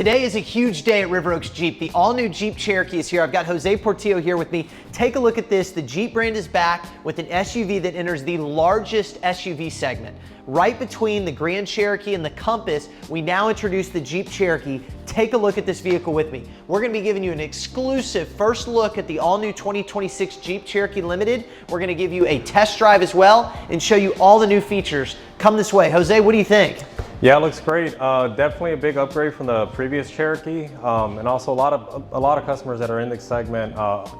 Today is a huge day at River Oaks Jeep. The all-new Jeep Cherokee is here. I've got Jose Portillo here with me. Take a look at this. The Jeep brand is back with an SUV that enters the largest SUV segment. Right between the Grand Cherokee and the Compass, we now introduce the Jeep Cherokee. Take a look at this vehicle with me. We're going to be giving you an exclusive first look at the all-new 2026 Jeep Cherokee Limited. We're going to give you a test drive as well and show you all the new features. Come this way. Jose, what do you think? Yeah, it looks great. Definitely a big upgrade from the previous Cherokee, and also a lot of customers that are in this segment.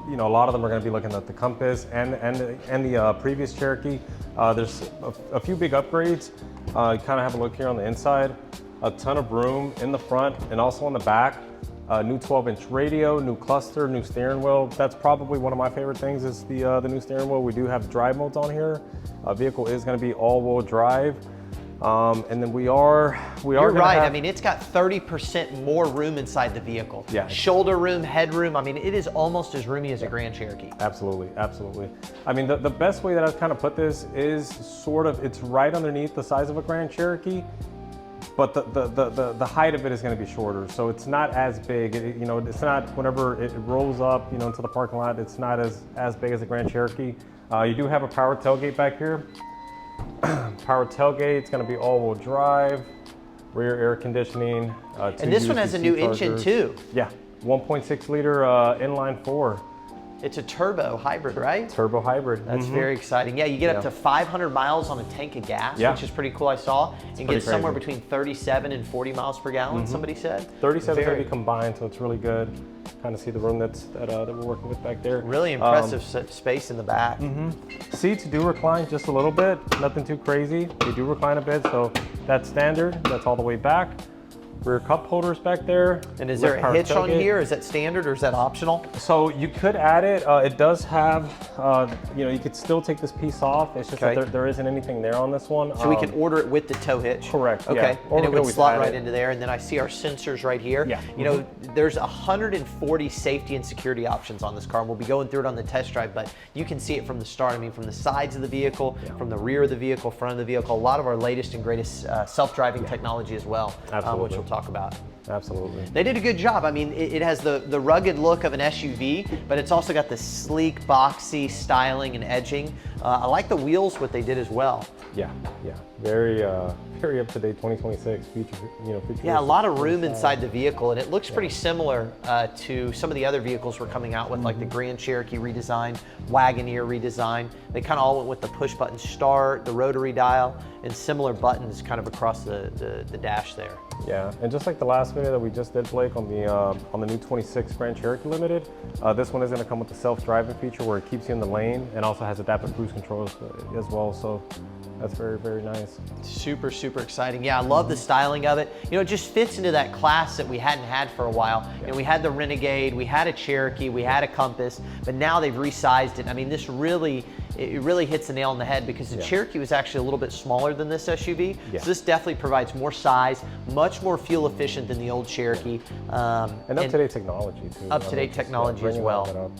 You know, a lot of them are going to be looking at the Compass and the previous Cherokee. There's a few big upgrades. You kind of have a look here on the inside. A ton of room in the front and also on the back. New 12-inch radio, new cluster, new steering wheel. That's probably one of my favorite things is the new steering wheel. We do have drive modes on here. Vehicle is going to be all-wheel drive. And then you're right. I mean, it's got 30% more room inside the vehicle. Yeah. Shoulder room, headroom. I mean, it is almost as roomy as a Grand Cherokee. Absolutely, absolutely. I mean, the best way that I've kind of put this is sort of, it's right underneath the size of a Grand Cherokee, but the height of it is going to be shorter. So it's not as big. You know, it's not, whenever it rolls up, you know, into the parking lot, it's not as big as a Grand Cherokee. You do have a power tailgate back here. Power tailgate, it's going to be all-wheel drive, rear air conditioning. And this one has a new engine too. Yeah, 1.6 liter inline four. It's a turbo hybrid, right? Turbo hybrid. That's very exciting. Yeah, you get up to 500 miles on a tank of gas, which is pretty cool, I saw. And get somewhere between 37 and 40 miles per gallon, somebody said. 37 is going to be combined, so it's really good. Kind of see the room that we're working with back there. Really impressive space in the back. Seats do recline just a little bit, nothing too crazy. They do recline a bit, so that's standard. That's all the way back. Rear cup holders back there. And is there a hitch on here? Is that standard or is that optional? So you could add it. It does have, you know, you could still take this piece off. It's just that there isn't anything there on this one. So we can order it with the tow hitch? Correct, okay. Yeah. And it would slot right into there. And then I see our sensors right here. Yeah. You know, there's 140 safety and security options on this car. And we'll be going through it on the test drive, but you can see it from the start. I mean, from the sides of the vehicle, from the rear of the vehicle, front of the vehicle, a lot of our latest and greatest self-driving technology as well, which we'll talk about. Absolutely. They did a good job. I mean, it has the rugged look of an SUV, but it's also got the sleek, boxy styling and edging. I like the wheels, what they did as well. Yeah. Very up-to-date 2026 feature. Yeah, a lot of room inside the vehicle, and it looks pretty similar to some of the other vehicles we're coming out with, like the Grand Cherokee redesign, Wagoneer redesign. They kind of all went with the push-button start, the rotary dial, and similar buttons kind of across the dash there. Yeah, and just like the last video that we just did, Blake, on the new 26 Grand Cherokee Limited, this one is going to come with the self-driving feature where it keeps you in the lane and also has adaptive cruise control as well. So that's very, very nice. Super exciting. Yeah, I love the styling of it. You know, it just fits into that class that we hadn't had for a while. You know, we had the Renegade, we had a Cherokee, we had a Compass, but now they've resized it. I mean, this really hits the nail on the head because the Cherokee was actually a little bit smaller than this SUV. So this definitely provides more size, much more fuel efficient than the old Cherokee. And up-to-date technology too. Up-to-date technology as well.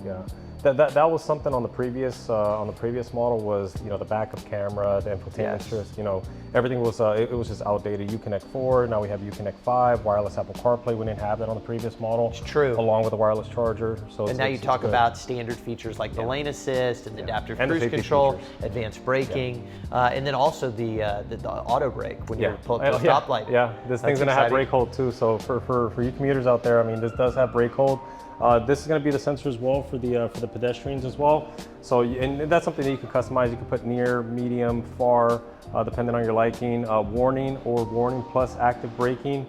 That was something on the previous model was, you know, the backup camera, the infotainment system, you know, everything was it was just outdated. Uconnect 4, now we have Uconnect 5, wireless Apple CarPlay. We didn't have that on the previous model. It's true. Along with a wireless charger. So and now you talk about standard features like the lane assist and the adaptive cruise control, advanced braking, and then also the auto brake when you're pulling the stoplight. Yeah, this thing's gonna have brake hold too. So for you commuters out there, I mean, this does have brake hold. This is going to be the sensor as well for the pedestrians as well. So, and that's something that you can customize. You can put near, medium, far, depending on your liking. Warning or warning plus active braking.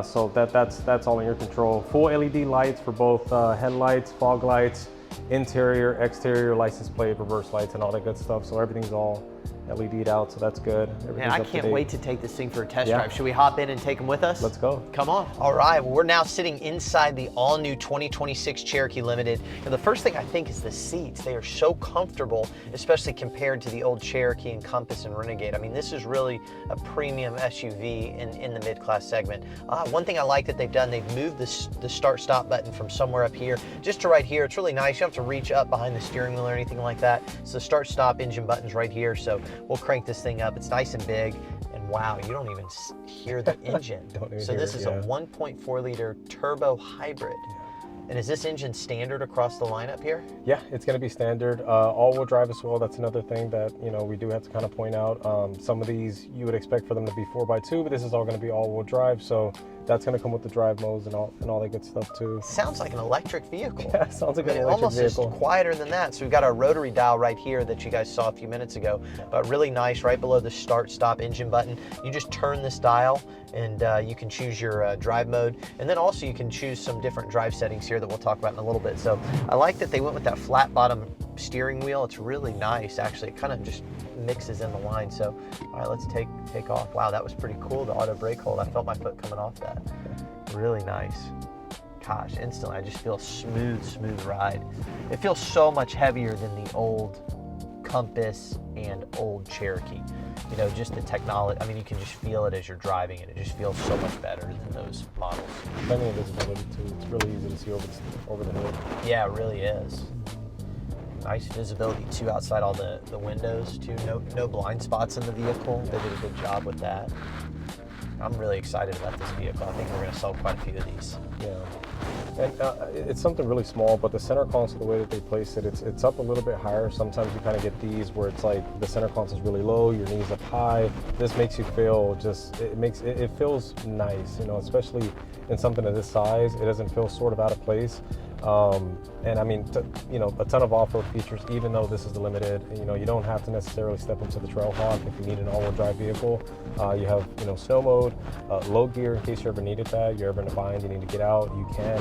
So that's all in your control. Full LED lights for both headlights, fog lights, interior, exterior, license plate, reverse lights, and all that good stuff. So everything's all LED'd out, so that's good. Man, I can't wait to take this thing for a test drive. Should we hop in and take them with us? Let's go. Come on. All right, well, we're now sitting inside the all-new 2026 Cherokee Limited. And the first thing I think is the seats. They are so comfortable, especially compared to the old Cherokee and Compass and Renegade. I mean, this is really a premium SUV in the mid-class segment. One thing I like that they've done, they've moved the start-stop button from somewhere up here just to right here. It's really nice. You don't have to reach up behind the steering wheel or anything like that. So the start-stop engine button's right here. So we'll crank this thing up. It's nice and big and wow, you don't even hear the engine. So this is a 1.4 liter turbo hybrid. And is this engine standard across the lineup here? Yeah, it's going to be standard. All-wheel drive as well. That's another thing that we do have to kind of point out. Some of these you would expect for them to be 4x2, but this is all going to be all-wheel drive. So that's going to come with the drive modes and all that good stuff too. Sounds like an electric vehicle. Yeah, it sounds like an electric vehicle. Almost quieter than that. So we've got our rotary dial right here that you guys saw a few minutes ago, but really nice right below the start-stop engine button. You just turn this dial and you can choose your drive mode. And then also you can choose some different drive settings here that we'll talk about in a little bit. So I like that they went with that flat bottom steering wheel. It's really nice, actually. It kind of just mixes in the line. So, all right, let's take off. Wow, that was pretty cool, the auto brake hold. I felt my foot coming off that. Really nice. Gosh, instantly I just feel smooth ride. It feels so much heavier than the old Compass and old Cherokee. Just the technology. I mean, you can just feel it as you're driving it. It just feels so much better than those models. Plenty of visibility too. It's really easy to see over the hood. Yeah, it really is. Nice visibility too outside all the windows too. No blind spots in the vehicle. They did a good job with that. I'm really excited about this vehicle. I think we're going to sell quite a few of these. Yeah. And it's something really small, but the center console, the way that they place it, it's up a little bit higher. Sometimes you kind of get these where it's like the center console is really low, your knees up high. This makes you feel it feels nice, especially in something of this size. It doesn't feel sort of out of place. And I mean, a ton of off-road features, even though this is the limited. You don't have to necessarily step into the Trailhawk if you need an all-wheel drive vehicle. You have, snow mode, low gear in case you ever needed that. You're ever in a bind, you need to get out, you can.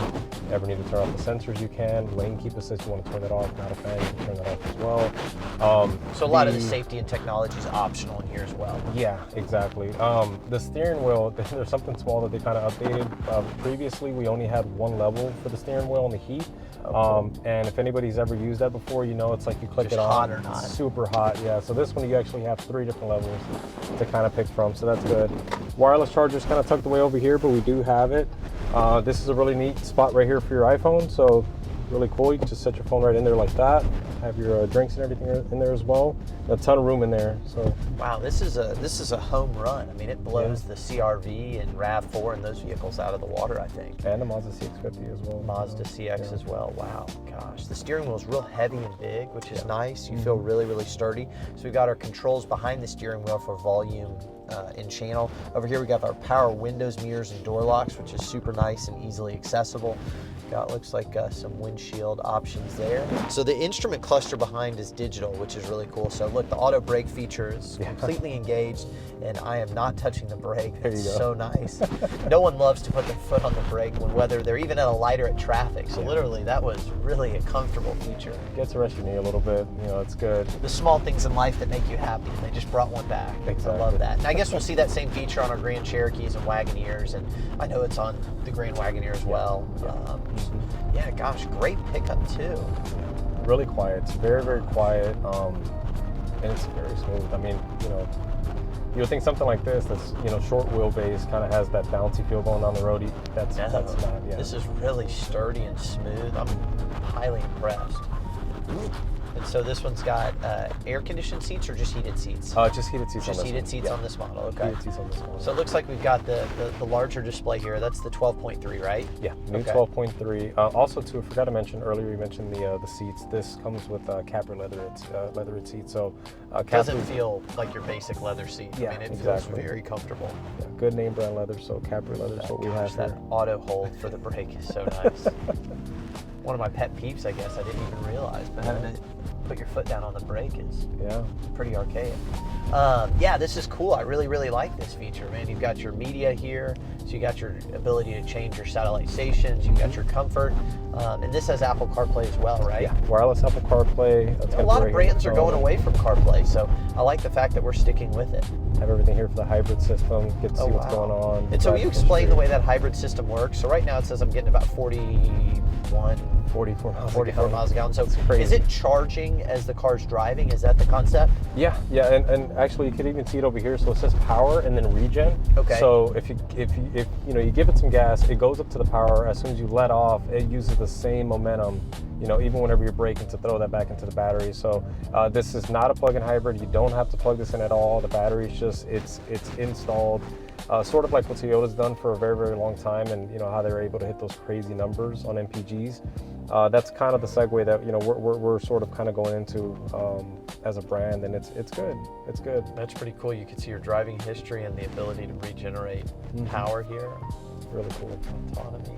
Ever need to turn off the sensors, you can. Lane keep assist, you want to turn that off. Not a fan, you can turn that off as well. So a lot of the safety and technology is optional in here as well. Yeah, exactly. The steering wheel, there's something small that they kind of updated. Previously, we only had one level for the steering wheel on the heat. And if anybody's ever used that before, it's like you click just it on, hot or not. It's super hot. Yeah, so this one you actually have 3 different levels to kind of pick from, so that's good. Wireless charger's kind of tucked away over here, but we do have it. This is a really neat spot right here for your iPhone, so really cool. You can just set your phone right in there like that. Have your drinks and everything in there as well. A ton of room in there. So wow, this is a home run. I mean, it blows the CR-V and RAV4 and those vehicles out of the water, I think. And the Mazda CX-50 as well. Mazda CX as well. Wow, gosh, the steering wheel is real heavy and big, which is nice. You feel really sturdy. So we've got our controls behind the steering wheel for volume and channel. Over here we got our power windows, mirrors, and door locks, which is super nice and easily accessible. Looks like some windshield options there. So the instrument cluster behind is digital, which is really cool. So look, the auto brake feature is completely engaged, and I am not touching the brake. That's so nice. No one loves to put their foot on the brake when whether they're even at a lighter at traffic. So literally, that was really a comfortable feature. Gets to rest your knee a little bit. It's good. The small things in life that make you happy, and they just brought one back. Exactly. I love that. And I guess we'll see that same feature on our Grand Cherokees and Wagoneers, and I know it's on the Grand Wagoneer as well. Yeah, gosh, great pickup too. Really quiet. It's very quiet, and it's very smooth. I mean, you would think something like this that's short wheelbase kind of has that bouncy feel going down the road. That's not. Yeah. This is really sturdy and smooth. I'm highly impressed. And so this one's got air-conditioned seats or just heated seats? Just heated seats. Just on this heated one. seats on this model. Okay. Heated seats on this one. So it looks like we've got the larger display here. That's the 12.3, right? Yeah, new 12.3. Also, too, I forgot to mention earlier. You mentioned the seats. This comes with Capri leatherette seats. So doesn't feel like your basic leather seat. Yeah, I mean, it exactly. feels very comfortable. Yeah, good name brand leather. So Capri leather is what we have that here. auto hold for the brake is so nice. One of my pet peeves, I guess, I didn't even realize, but having to put your foot down on the brake is pretty archaic. Yeah, this is cool. I really like this feature, man. You've got your media here, so you got your ability to change your satellite stations, you've got your comfort, and this has Apple CarPlay as well, right? Yeah, wireless Apple CarPlay. A lot of brands are going away from CarPlay, so I like the fact that we're sticking with it. Have everything here for the hybrid system, get to see what's going on. And so you explain the way that hybrid system works. So right now it says I'm getting about 41 44 miles 44 a gallon. miles a gallon. So crazy. is it charging as the car's driving? Is that the concept? Yeah, and actually you could even see it over here. So it says power and then regen. Okay. So if you you give it some gas, it goes up to the power. As soon as you let off, it uses the same momentum. Even whenever you're braking, to throw that back into the battery. So this is not a plug-in hybrid. You don't have to plug this in at all. The battery's just it's installed. Sort of like what Toyota's done for a very, very long time, and how they were able to hit those crazy numbers on MPGs. That's kind of the segue that we're sort of kind of going into as a brand, and it's good. It's good. That's pretty cool. You can see your driving history and the ability to regenerate power here. Really cool. Autonomy.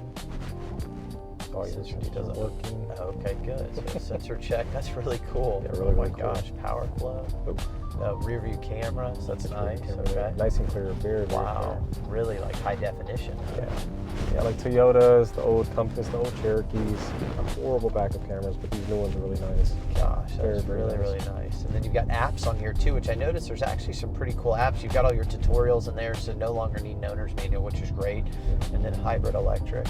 Oh, your Sensor doesn't working. Okay, good. So sensor check. That's really cool. Yeah, really, oh my really cool. gosh, power flow. Rear view camera. So that's nice. Okay. Nice and clear. Very, very Wow. Really like high definition. clear. Yeah, like Toyotas, the old Compass, the old Cherokees. Horrible backup cameras, but these new ones are really nice. Gosh, Very, that's very really, nice. really nice. And then you've got apps on here too, which I noticed there's actually some pretty cool apps. You've got all your tutorials in there, so no longer need an owner's manual, which is great. And then hybrid electric.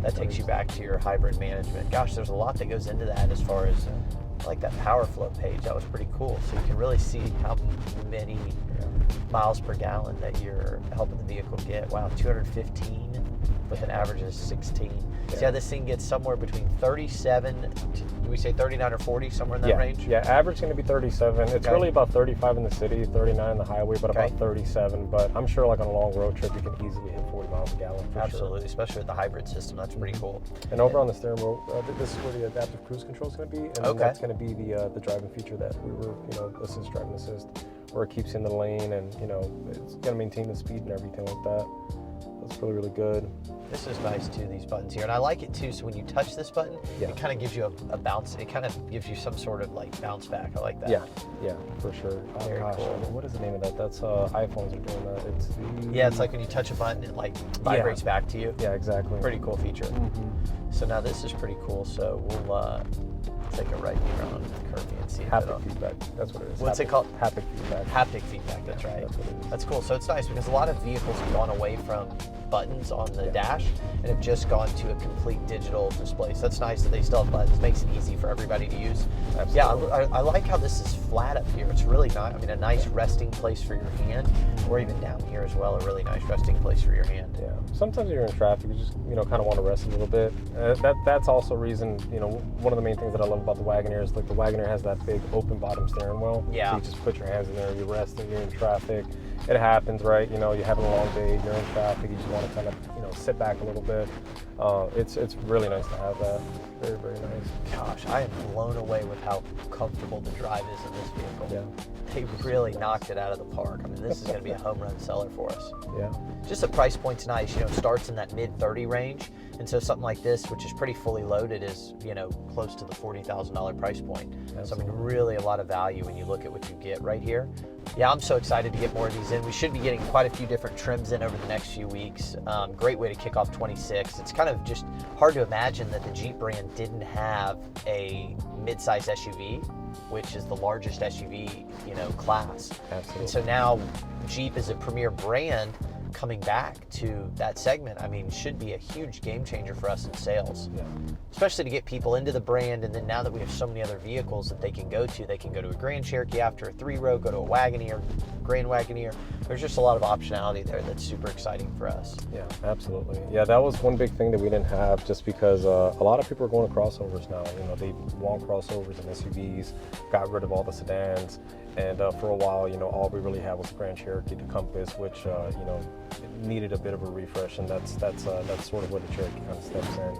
That takes you back to your hybrid management. Gosh, there's a lot that goes into that as far as, I like that power flow page. That was pretty cool. So you can really see how many miles per gallon that you're helping the vehicle get. Wow, 215 with an average of 16. Yeah. See how this thing gets somewhere between 37 to, do we say 39 or 40, somewhere in that range? Yeah, average is going to be 37. It's really about 35 in the city, 39 in the highway, but about 37. But I'm sure like on a long road trip, you can easily hit 40 miles a gallon for Absolutely, especially with the hybrid system. That's pretty cool. And over on the steering wheel, this is where the adaptive cruise control is going to be, and then that's going to be the driving feature that we were, driving assist, where it keeps you in the lane, and it's going to maintain the speed and everything like that. That's really, really good. This is nice too, these buttons here. And I like it too, so when you touch this button, it kind of gives you a bounce. It kind of gives you some sort of like bounce back. I like that. Yeah, for sure. Very cool. What is the name of that? That's iPhones are doing that. It's it's like when you touch a button, it like vibrates back to you. Yeah, exactly. Pretty cool feature. So now this is pretty cool. So we'll take a right here on Kirby and see if haptic feedback. That's what it is. What's it called? Haptic feedback. Haptic feedback, that's right. That's what it is. That's cool. So it's nice because a lot of vehicles have gone away from buttons on the dash and have just gone to a complete digital display. So that's nice that they still have buttons. Makes it easy for everybody to use. Absolutely. Yeah, I like how this is flat up here. It's really nice. I mean, a nice resting place for your hand, or even down here as well, a really nice resting place for your hand. Yeah. Sometimes when you're in traffic, you just kind of want to rest a little bit. That's also a reason. One of the main things that I love about the Wagoneer is like the Wagoneer has that big open bottom steering wheel. Yeah. So you just put your hands in there, you're resting, you're in traffic. It happens, right? You're having a long day, you're in traffic, you just want to kind of sit back a little bit. It's really nice to have that. Very, very nice. Gosh, I am blown away with how comfortable the drive is in this vehicle. Yeah. They really knocked it out of the park. I mean, this is going to be a home run seller for us. Yeah. Just the price point's nice. It starts in that mid-30 range, and so something like this, which is pretty fully loaded, is close to the $40,000 price point. Absolutely. So I mean, really a lot of value when you look at what you get right here. Yeah, I'm so excited to get more of these in. We should be getting quite a few different trims in over the next few weeks. Great way to kick off 26. It's kind of just hard to imagine that the Jeep brand didn't have a mid-size SUV, which is the largest SUV, class. Absolutely. And so now Jeep is a premier brand coming back to that segment. I mean, should be a huge game changer for us in sales. Yeah. Especially to get people into the brand, and then now that we have so many other vehicles that they can go to a Grand Cherokee after a 3-row, go to a Wagoneer, Grand Wagoneer. There's just a lot of optionality there that's super exciting for us. Yeah, absolutely. Yeah, that was one big thing that we didn't have, just because a lot of people are going to crossovers now. They want crossovers and SUVs, got rid of all the sedans, and for a while, all we really had was the Grand Cherokee, the Compass, which needed a bit of a refresh, and that's sort of where the Cherokee kind of steps in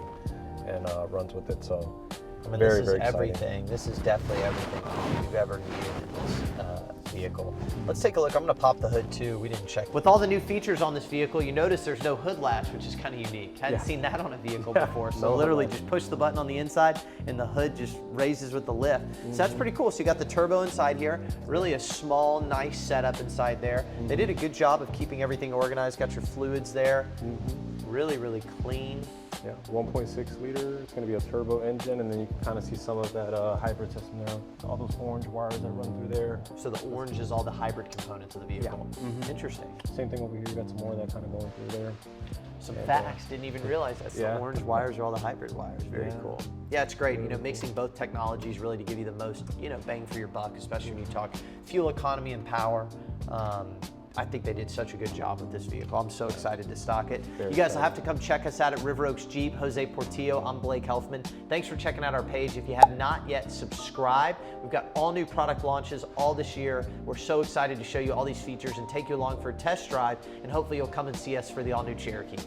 and runs with it. So I mean, very, this is very exciting. everything. This is definitely everything you've ever needed in this vehicle. Let's take a look. I'm going to pop the hood too. We didn't check. With all the new features on this vehicle, you notice there's no hood latch, which is kind of unique. Hadn't seen that on a vehicle before. So no literally hood latch. just push the button on the inside and the hood just raises with the lift. So that's pretty cool. So you got the turbo inside here. Really a small, nice setup inside there. They did a good job of keeping everything organized. Got your fluids there. Really, really clean. Yeah, 1.6 liter. It's going to be a turbo engine, and then you can kind of see some of that hybrid system there. All those orange wires that run through there. So the orange is all the hybrid components of the vehicle. Yeah. Interesting. Same thing over here. You got some more of that kind of going through there. Some facts, didn't even realize that the orange wires are all the hybrid wires. Very cool. Yeah, it's great. You know, mixing both technologies really to give you the most, you know, bang for your buck, especially when you talk fuel economy and power. I think they did such a good job with this vehicle. I'm so excited to stock it. You guys will have to come check us out at River Oaks Jeep. Jose Portillo, I'm Blake Helfman. Thanks for checking out our page. If you have not yet subscribed, we've got all new product launches all this year. We're so excited to show you all these features and take you along for a test drive, and hopefully you'll come and see us for the all new Cherokee.